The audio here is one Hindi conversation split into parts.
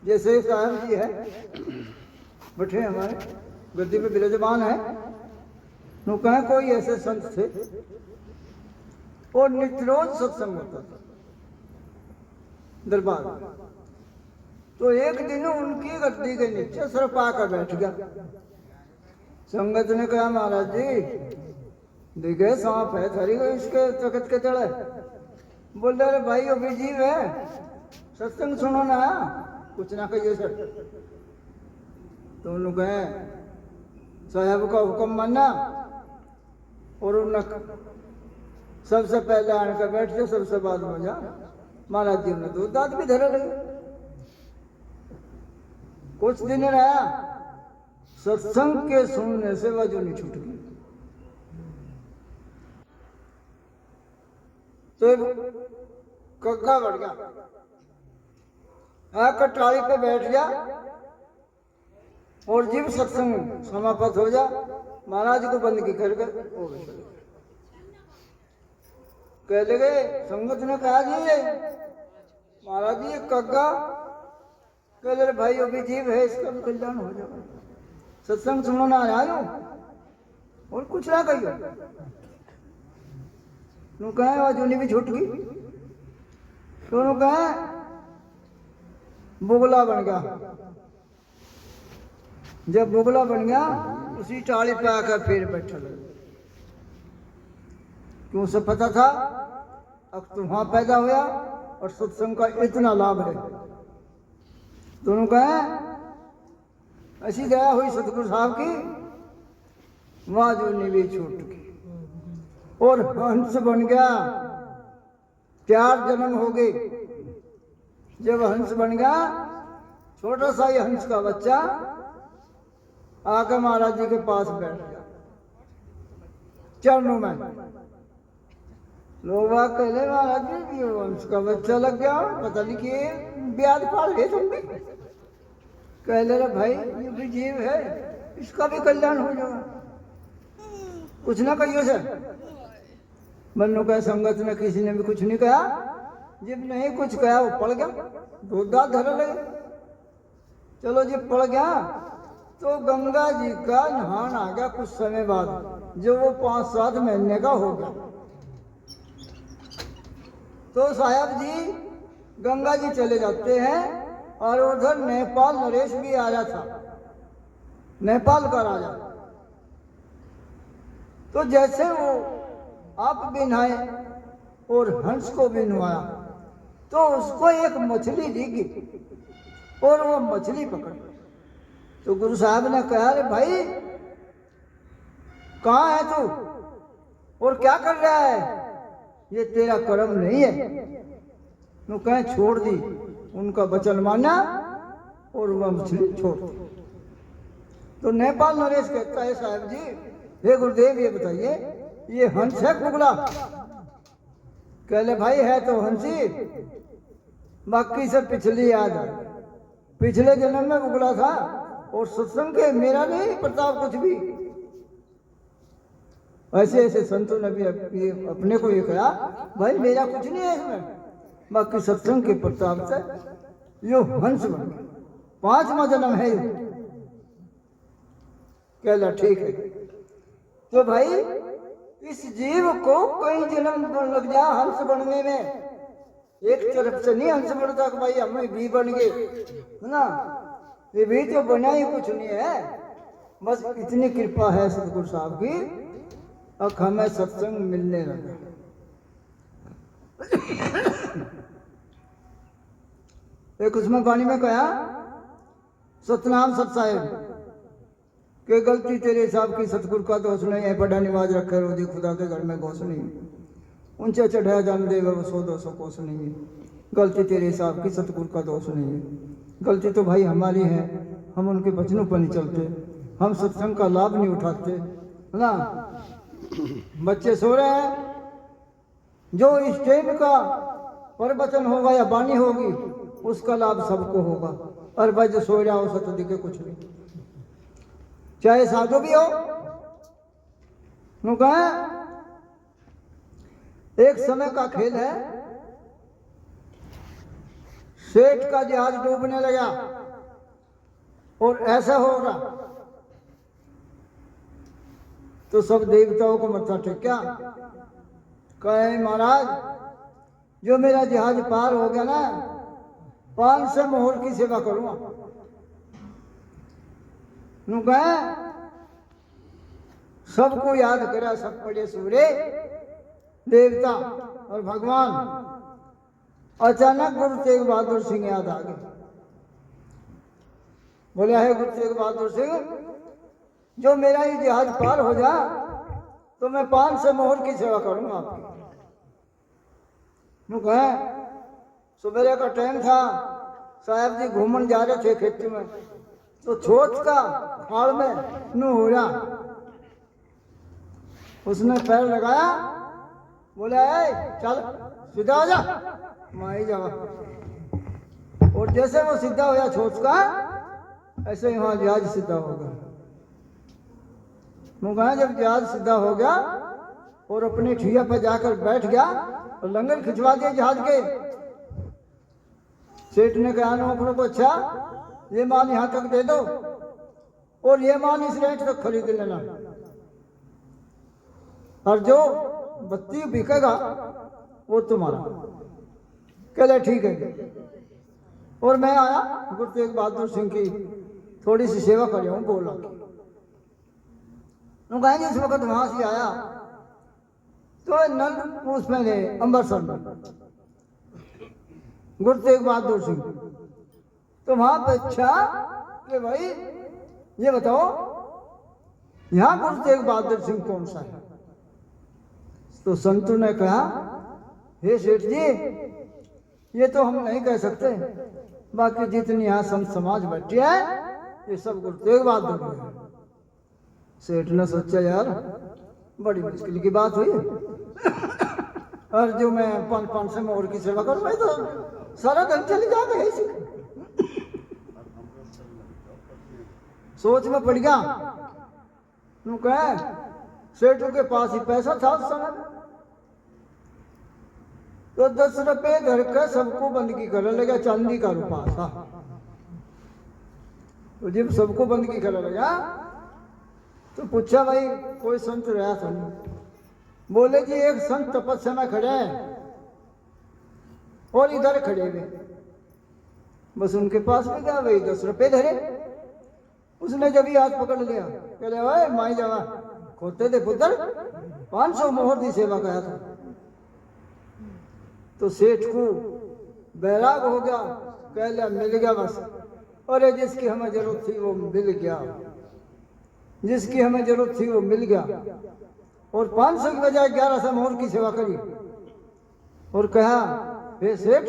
जैसे साहब जी है बैठे हमारे गद्दी पे विराजमान है, नु कहे कोई ऐसे संत थे और नित्रोज सत्संग होता था दरबार में। तो एक दिन उनकी गद्दी के नीचे सर पाकर बैठ गया। संगत ने कहा महाराज जी देखे सांप है थरी गई इसके तखत के तले। बोल रहे भाई अभी जीव है सत्संग सुनो ना कुछ ना कहिए सर। तो उन्होंने कहे साहब का हुक्म मानना और उन सबसे पहले आकर बैठ के सबसे बाद में जा। महाराज जी ने दो दांत भी धरे लगे। कुछ दिन रहा सत्संग के सुनने से वजह नहीं छूट गई। तो कग्गा बढ़ गया आकर टाली पे बैठ गया और जीव सत्संग समाप्त हो जा। महाराज को बंद की कर कह लगे। संगत ने कहा जी महाराज जी कग्गा कह रहे भाई अभी जीव है इसका भी कल्याण हो जाएगा। सत्संग सुनो ना आया और कुछ ना कहियो। नु कहे और जूनी भी छूट गई। तो कहे बुगला बन गया। जब बुगला बन गया उसी टाली पे आकर फिर बैठा लगा। क्यों सब पता था अब तो वहां पैदा हुआ और सत्संग का इतना लाभ है। दोनों कहे ऐसी दया हुई सतगुरु साहब की वहां जो निवी छूट गई और हंस बन गया। 4 जन्म हो गए। जब हंस बन गया छोटा सा ही हंस का बच्चा आकर महाराज जी के पास बैठ गया चरणों में। लोग कहले महाराज जी हंस का बच्चा लग गया पता नहीं कि ब्याज पाल गए तुम भी। कह ले रहे भाई ये भी जीव है इसका भी कल्याण हो जाएगा कुछ ना कहियो सर। मनु का संगत ने किसी ने भी कुछ नहीं कहा। जब नहीं कुछ कहा वो पड़ गया दो दांत धरे लगे। चलो जब पड़ गया तो गंगा जी का नहान आ गया कुछ समय बाद जो वो 5-7 महीने का हो गया। तो साहब जी गंगा जी चले जाते हैं और उधर नेपाल नरेश भी आया था नेपाल का राजा। तो जैसे वो आप भी नहाए और हंस को भी नहाया तो उसको एक मछली दिखी और वो मछली पकड़। तो गुरु साहब ने कहा अरे भाई कहाँ है तू और क्या कर रहा है ये तेरा कर्म नहीं है। तो कहे छोड़ दी उनका वचन माना और वह मछली छोड़ दी। तो नेपाल नरेश कहता है साहब जी हे गुरुदेव ये बताइए ये हंस है कुगला। कह ले भाई है तो हंसी बाकी से पिछली याद है पिछले जन्म में उगला था और सत्संग के मेरा नहीं प्रताप कुछ भी। ऐसे ऐसे संतों ने भी अपने को ये कहा भाई मेरा कुछ नहीं है इसमें बाकी सत्संग के प्रताप से यो हंस बन गया 5वां जन्म है यो। कहला ठीक है। तो भाई इस जीव को कई जन्म लग जा हंस बनने में। एक तरफ से नहीं हंस बनता कि भाई हम भी बन गए है ना। ये भी तो बना ही कुछ नहीं है बस इतनी कृपा है सतगुरु साहब की अब हमें सत्संग मिलने लगा। एक उसमें वाणी में कहा सतनाम सत साहेब के गलती तेरे हिसाब की सतगुरु का दोष नहीं है। पढ़ा नमाज रखे रोजी खुदा के घर में घोष नहीं ऊंचे चढ़ाया जान दे वो 100-200 कोस नहीं है। गलती तेरे हिसाब की सतगुरु का दोष नहीं है। गलती तो भाई हमारी है हम उनके वचनों पर नहीं चलते हम सत्संग का लाभ नहीं उठाते है ना। बच्चे सो रहे हैं जो इस टाइम का प्रवचन होगा या वाणी होगी उसका लाभ सबको होगा और भाई जो सो रहा हो सत दिखे कुछ नहीं चाहे साधु भी हो। कहा एक समय का खेल है सेठ का जहाज डूबने लगा और ऐसा होगा तो सब देवताओं को मत्था टेका, कहे महाराज जो मेरा जहाज पार हो गया ना 500 मोहर की सेवा करूंगा। नु कहे सबको याद करा, सब पड़े सूर्य देवता और भगवान। अचानक गुरु तेग बहादुर सिंह याद आ गए। बोले है गुरु तेग बहादुर सिंह, जो मेरा ये जहाज पार हो जा तो मैं 500 मोहर की सेवा करूंगा आपकी। नु कहे सुबह का टाइम था, साहब जी घूमन जा रहे थे खेती में, तो छोट का खाड़ में नु हो रहा, उसने पैर लगाया, बोला चल सीधा हो जा, मैं जावा। और जैसे वो सीधा होया छोट का, ऐसे ही वहां जहाज सीधा हो गया। जब जहाज सीधा हो गया और अपने ठिया पर जाकर बैठ गया और लंगर खिंचवा दिए जहाज के। सेठ ने कहा नौकरों को, अच्छा ये माल यहां तक दे दो और ये माल इस रेट तक खरीद लेना, और जो बत्ती बिकेगा वो तुम्हारा। कहले ठीक है। और मैं आया गुरु तेग बहादुर सिंह की थोड़ी सी सेवा कर हूँ, बोला कहेंगे इस वक्त वहां से आया तो नंद उसमें गए अमृतसर में गुरु तेग बहादुर सिंह। तो वहां पे अच्छा कि भाई ये बताओ यहाँ गुरु तेग बहादुर सिंह कौन सा है? तो संतों ने कहा हे सेठ जी ये तो हम नहीं कह सकते, बाकी जितनी यहाँ संत समाज बैठी है ये सब गुरु तेग बहादुर है। सेठ ने सोचा यार बड़ी मुश्किल की बात हुई और जो मैं 500 मोहर की सेवा करूँ मैं तो सारा दिन चली जाएगा ऐसे। सोच में पड़ गया। नु कहे सेठों के पास ही पैसा था उस समय, तो 10 रुपए धर कर सबको बंदगी करने लगा, चांदी का रुपया था। तो जब सबको बंदगी करने लगा तो पूछा भाई कोई संत रहा था? बोले जी एक संत तपस्या में खड़े हैं और इधर खड़े हुए। बस उनके पास में गया, वही 10 रुपए धरे। उसने जब ही हाथ पकड़ लिया, कह रहे भाई माई जावा खोते थे पुत्र 500 मोहर की सेवा कहा था। तो सेठ को बैराग हो गया, कह लिया मिल गया बस। अरे जिसकी हमें जरूरत थी वो मिल गया, जिसकी हमें जरूरत थी वो मिल गया। और 500 की बजाय 1100 मोहर की सेवा करी और कहा हे सेठ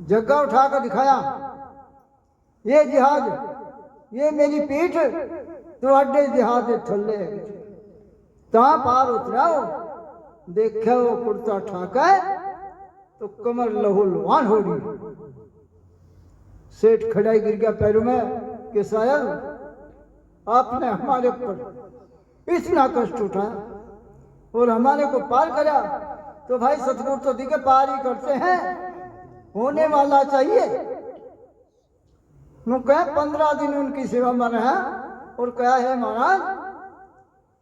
जग्गा उठाकर दिखाया, ये जिहाज ये मेरी पीठ तो अड्डे जिहाज थल्ले ता पार उतराओ, देखो वो कुर्ता ठाका तो कमर लहू लुहान हो गई। सेठ खड़ाई गिर गया पैरों में कि सायल आपने हमारे ऊपर इतना कष्ट उठाया और हमारे को पार करा, तो भाई सतगुरु तो दिखे पार ही करते हैं, होने वाला चाहिए। नु कहे 15 दिन उनकी सेवा में रहा और कहा है महाराज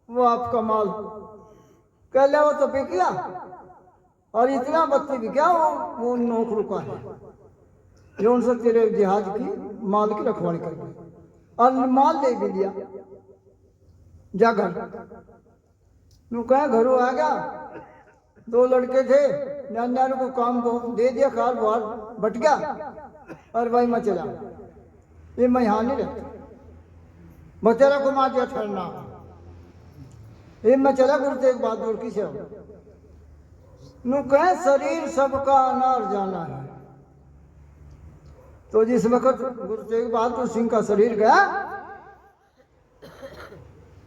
वो आपका माल। कह ले वो तो बिक गया और इतना बत्ती बिक गया, वो नौकरों का है जो उनसे तेरे जहाज की माल की रखवाली कर और माल ले भी लिया जा घर। नु कहे घरों आ गया, 2 लड़के थे नान्यारों को काम को दे दिया, कार बार बट गया और भाई मैं चला, ये मैं यहाँ नहीं रहता, बतेरा को मार दिया ठहरना, ये मैं चला गुरु तेग बहादुर की सेवा। नु कहे शरीर सबका अनार जाना है। तो जिस वक्त गुरु तेग बहादुर सिंह का शरीर गया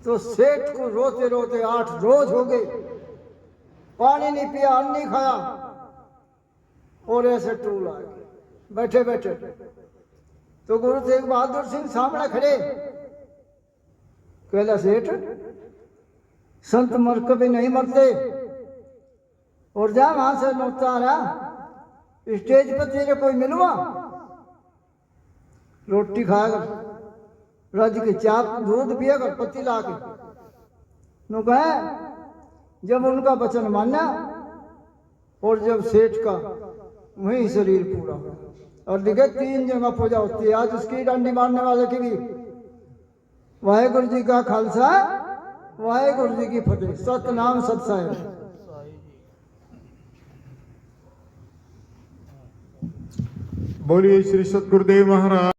तो सेठ को रोते रोते 8 रोज हो गए, पानी नहीं पिया, अन्न नहीं खाया और ऐसे टूल आ गए बैठे बैठे। तो गुरु तेग बहादुर सिंह सामने खड़े, कहला सेठ संत मर कभी नहीं मरते और जा वहां से नौता आ रहा, स्टेज पर तेरे कोई मिलवा, रोटी खाएगा, रज के चाप दूध पिएगा, पत्ती ला के नु कहे, जब उनका वचन माना और जब सेठ का वही शरीर पूरा, और दिखे 3 जगह पूजा होती है। आज उसकी डंडी मारने वाले की भी वाहेगुरु जी का खालसा, वाहेगुरु जी की फतेह, सतनाम सतसाहिब। बोलिए श्री सतगुरुदेव महाराज।